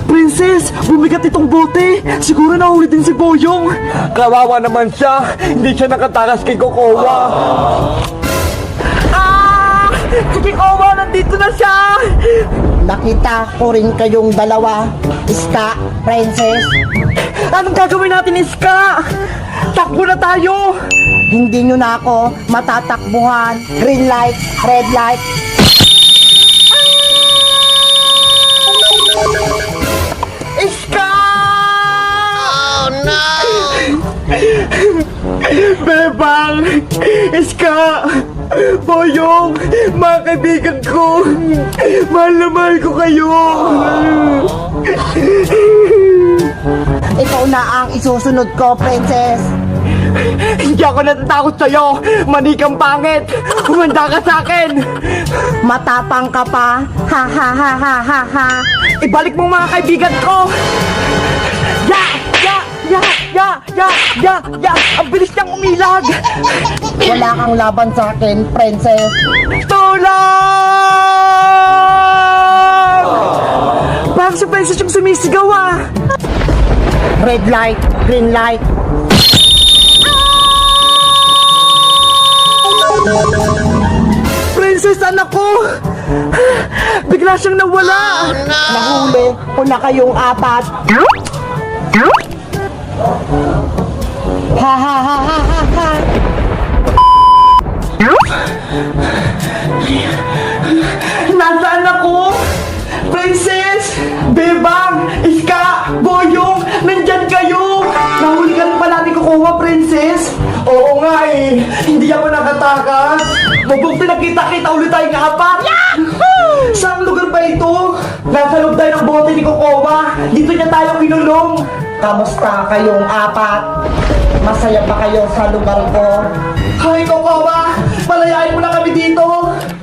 Princess, bumigat itong bote. Siguro nahuli din si Boyong. Kawawa naman siya. Hindi siya nakatakas kay Kokowa. Si Kokowa, nandito na siya. Nakita ko rin kayong dalawa, Iska, Princess. Anong gagawin natin, Iska? Takbo na tayo. Hindi nyo na ako matatakbuhan. Green light, red light. Iska! Oh no! Bebang! Iska! Boyong! Mga kaibigan ko! Mahal na mahal ko kayo! Ikaw na ang isusunod ko, Princess. Hindi ako natatakot sa'yo! Manikang pangit! Humanda ka sa akin! Matapang ka pa. Ha ha ha ha ha ha. Ibalik mo mga kaibigan ko! Ya! Ya! Ya! Ya! Ya! Ya! Ya! Ang bilis niyang umilag! Wala kang laban sa akin, Princess. Tulong! Parang si Princess yung sumisigaw ah! Red light, green light. Princess, anak ko! Bigla siyang nawala! Nahuli ko na kayong apat. Ha ha ha ha ha ha. Nasaan ako? Princess! Bebang! Iska! Boyong! Nandyan kayo! Nahuli ka rin pala ni Kokowa, Princess! Oo nga eh! Hindi ako nakatakas! Mabuti nakita-kita ulit tayong apat! Yahoo! Saan lugar ba ito? Nasa loob tayo ng bote ni Kokowa! Dito niya tayo kinulong! Kamusta kayong apat? Masaya ba kayo sa lugar ko? Hay Kokowa! Palayain mo na kami dito!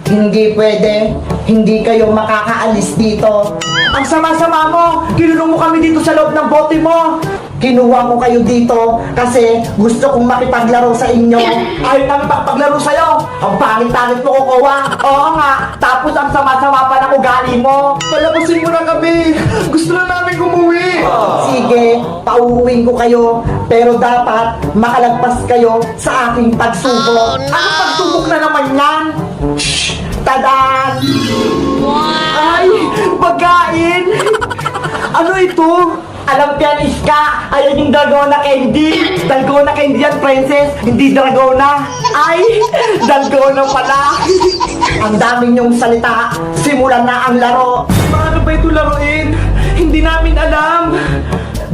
Hindi pwede. Hindi kayo makakaalis dito. Ang sama-sama mo! Kinulong mo kami dito sa loob ng bote mo! Kinuha ko kayo dito kasi gusto kong makipaglaro sa inyo. Ayaw namin paglaro sa'yo! Ang pangit-pangit mo, Kokowa! Oo nga! Tapos ang sama-sama pa ng ugali mo! Palabasin mo na kami! Gusto na namin umuwi! Sige, pauuwin ko kayo. Pero dapat makalagpas kayo sa aking pagsubok. Ano pagsubok na naman yan? Shh! Tadaan! Ay! Pagkain! Ano ito? Alam ko yan, Iska! Ayan yung Dalgona candy! Dalgona candy yan, Princess! Hindi Dragona! Ay! Dalgona pala! Ang dami niyong salita. Simulan na ang laro. Paano ba ito laruin? Hindi namin alam!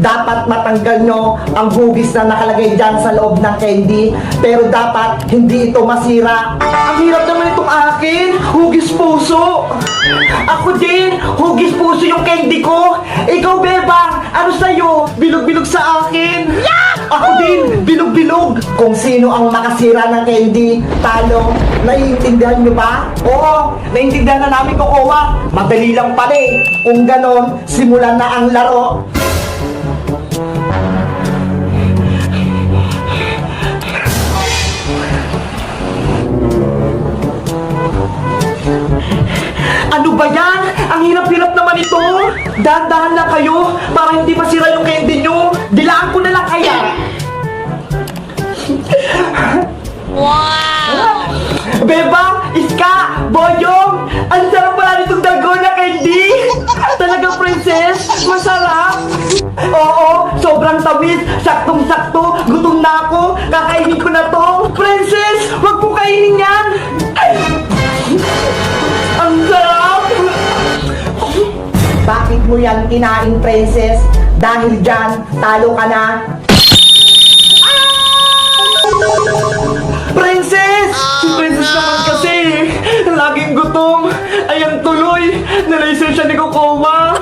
Dapat matanggal nyo ang hugis na nakalagay dyan sa loob ng candy. Pero dapat hindi ito masira. Ang hirap naman itong akin! Hugis puso! Ako din! Hugis puso yung candy ko! Ikaw, Bebang! Ano sa'yo? Bilog-bilog sa akin! Ako din! Bilog-bilog! Kung sino ang makasira ng candy, talo. Naiintindihan nyo ba? Oo! Naintindihan na namin, Kokowa! Madali lang pala eh! Kung ganon, simulan na ang laro. Ano ba yan? Ang hirap-hirap naman ito! Dahan-dahan lang kayo para hindi masira yung candy nyo! Dilaan ko na lang kaya! Wow! Bebang! Iska! Boyong! Ang sarap pala nitong Dalgona candy! Talagang Princess! Masarap! Oo! Sobrang tamis! Saktong-sakto! Gutom na ako! Kakainin ko na to! Princess! Huwag mo kainin yan! Ang sarap! Bakit mo yan kinain, Princess? Dahil dyan, talo ka na. Princess! Si Princess naman kasi! Laging gutom! Ayan tuloy! Nalaser siya ni Kokowa!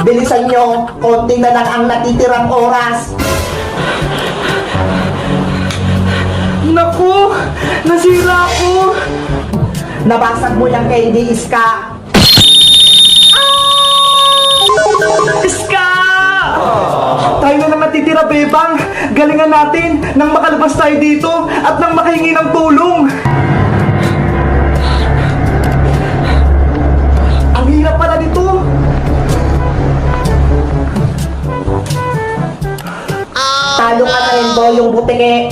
Bilisan nyo, konti na lang ang natitirang oras. Naku! Nasira ko! Nabasag mo yung candy, Iska. Iska! Tayo na lang natitira, Bebang! Galingan natin nang makalabas tayo dito at nang makahingi ng tulong! Ang hirap pala nito! Boyong Butike.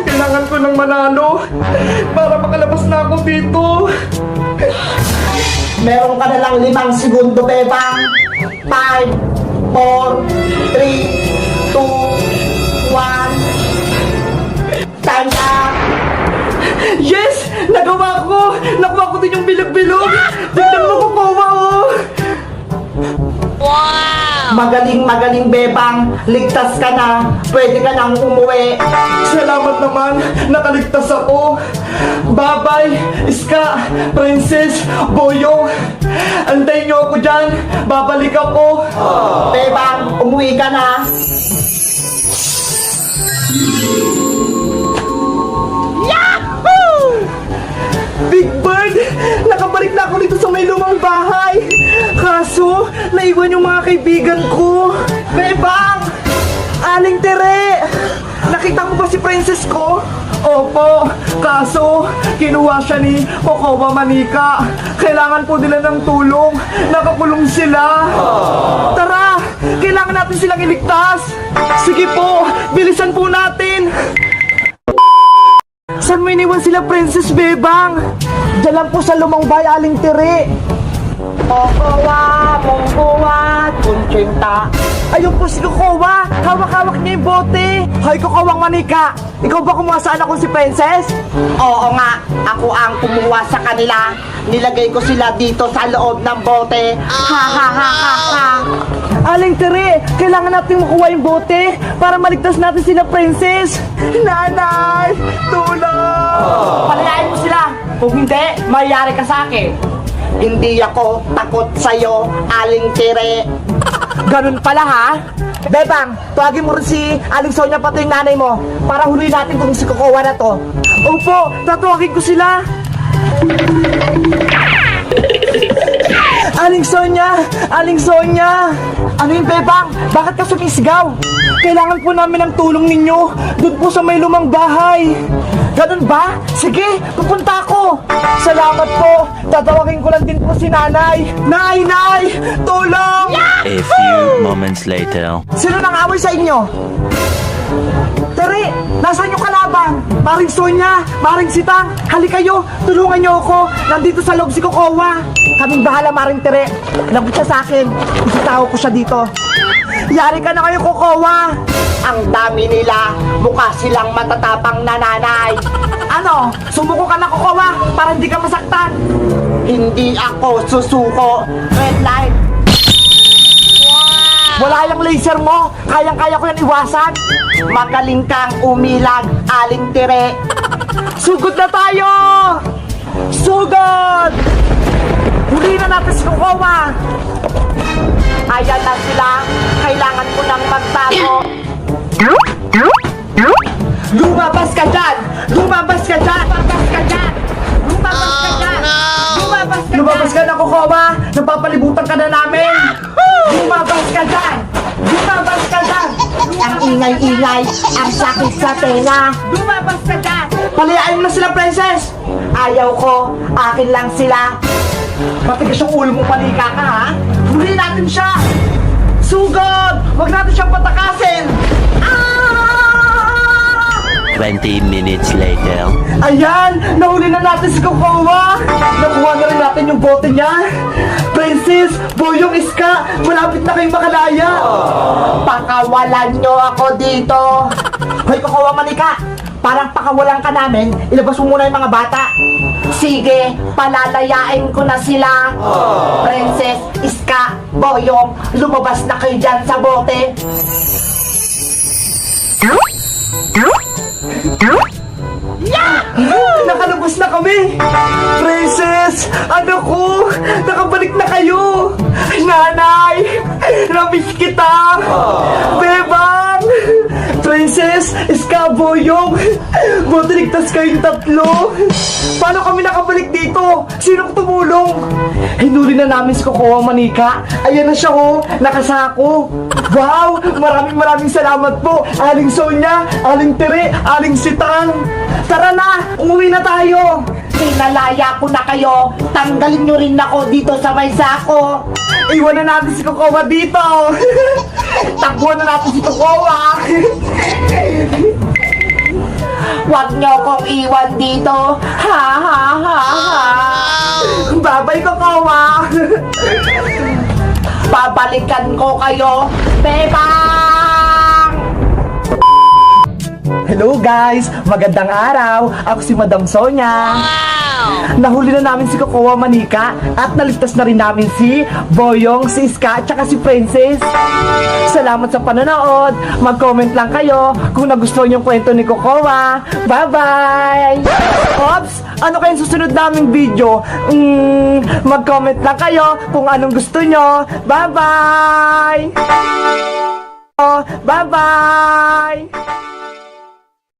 Kailangan ko ng manalo para makalabas na ako dito. Meron ka na lang 5 segundo, Bebang. 5, 4, 3, 2, 1. Time up! Yes! Nagawa ko! Nakuha ko din yung bilog-bilog! Tignan mo ko, Kowa, oh! Magaling, Bebang. Ligtas ka na. Pwede ka nang umuwi. Salamat naman! Nakaligtas ako! Babay! Iska! Princess! Boyong! Antayin niyo ako dyan! Babalik ako! Bebang, umuwi ka na. Big Bird! Nakabalik na ako dito sa may lumang bahay! Kaso, naiwan yung mga kaibigan ko! Bebang! Aling Tere! Nakita mo ba si Princess ko? Opo, kaso kinuha siya ni Kokowa Manika. Kailangan po nila ng tulong. Nakakulong sila. Tara, kailangan natin silang iligtas. Sige po, bilisan po natin. Saan mo iniwan sila, Princess Bebang? Diyan lang po sa lumang bahay, Aling Tere. Kokowa, Mongkowa, Kunchinta. Ayun po si Kokowa. Hawak-hawak niya yung bote. Hay, Kokowang Manika. Ikaw ba kumuha sa anak ko si Princess? Oo nga, ako ang kumuha sa kanila. Nilagay ko sila dito sa loob ng bote. Ha ha ha ha ha. Aling Tere, kailangan natin makuha yung bote para maligtas natin sila, Princess. Nanay, tulong! Palayain mo sila. Kung hindi, mayayari ka sa akin. Hindi ako takot sa'yo, Aling Tere. Ganun pala, ha? Bebang, tuwagin mo rin si Aling Sonia pati yung nanay mo para huliin natin kung si Kokowa na to. Opo, tatuwagin ko sila. Aling Sonia! Aling Sonia! Ano yung Bebang? Bakit ka sumisigaw? Kailangan po namin ng tulong ninyo doon po sa may lumang bahay. Ganun ba? Sige, pupunta ako. Salamat po. Tatawagin ko lang din po si nanay. Nay! Nay! Tulong! A few moments later. Sino nang away sa inyo? Tere, nasaan yung kalaban? Maring Sonia, Maring Sitang, halika kayo, tulungan niyo ako. Nandito sa loob si Kokowa. Kaming bahala, Maring Tere. Lagot siya sa akin. Isitaw ko siya dito. Yari ka na kayo, Kokowa. Ang dami nila, mukha silang matatapang na nanay. Ano, sumuko ka na, Kokowa, para hindi ka masaktan. Hindi ako susuko. Red light. Wala yung laser mo, kayang-kaya ko yan iwasan. Magaling kang umilag, Aling Tere. Sugod na tayo! Sugod! Huli na natin si Kokowa. Ayan na sila. Kailangan ko nang magtago. Lumabas ka dyan! Lumabas ka dyan! Lumabas ka dyan! Lumabas ka dyan! Lumabas ka Lumabas ka na, Kokowa! Napapalibutan ka na namin! Lumabas ka dyan! Lumabas ka dyan! Ang ingay-ingay, ang sakit sa tenga. Lumabas ka dyan! Palayain mo na sila, Princess! Ayaw ko, akin lang sila. Matigas yung ulo mo, panika ka, ha? Huli natin siya! Sugod! Huwag natin siyang patakasin! 20 minutes later. Ayan! Nahuli na natin si Kokowa! Nakuha na rin natin yung bote niya! Princess! Boyong Iska! Malapit na kayong makalaya! Pakawalan nyo ako dito. Hoy, Kokowa Manika! Parang pakawalan ka namin, ilabas mo muna yung mga bata! Sige, palalayain ko na sila. Princess, Iska, Boyong, lumabas na kayo dyan sa bote. Nakalabas na kami! Princess! Anak ko! Nakabalik na kayo! Nanay! Namiss kita! Bebang! Princess! Iska, Boyong! Buti ligtas kayong tatlo! Paano kami nakabalik dito? Sinong tumulong? Hinuli na namin si Kokowa Manika. Ayan na siya, oh! Nakasako! Wow! Maraming salamat po! Aling Sonia! Aling Tere! Aling Sitang! Tara na! Umuwi na tayo! Pinalaya ko na kayo. Tanggalin nyo rin ako dito sa may sako. Iwan na natin si Kokowa dito. Takbuhan na natin si Kokowa. Huwag nyo kong iwan dito. Ha ha ha ha. Babay, Kokowa. Babalikan ko kayo. Bebang! Hello guys! Magandang araw! Ako si Madam Sonia. Nahuli na namin si Kokowa Manika at naligtas na rin namin si Boyong, si Iska, at si Princess. Salamat sa panonood. Mag-comment lang kayo kung nagustuhan yung kwento ni Kokowa. Bye-bye! Ops! Ano kayang susunod naming video? Mag-comment lang kayo kung anong gusto nyo. Bye-bye! Bye-bye!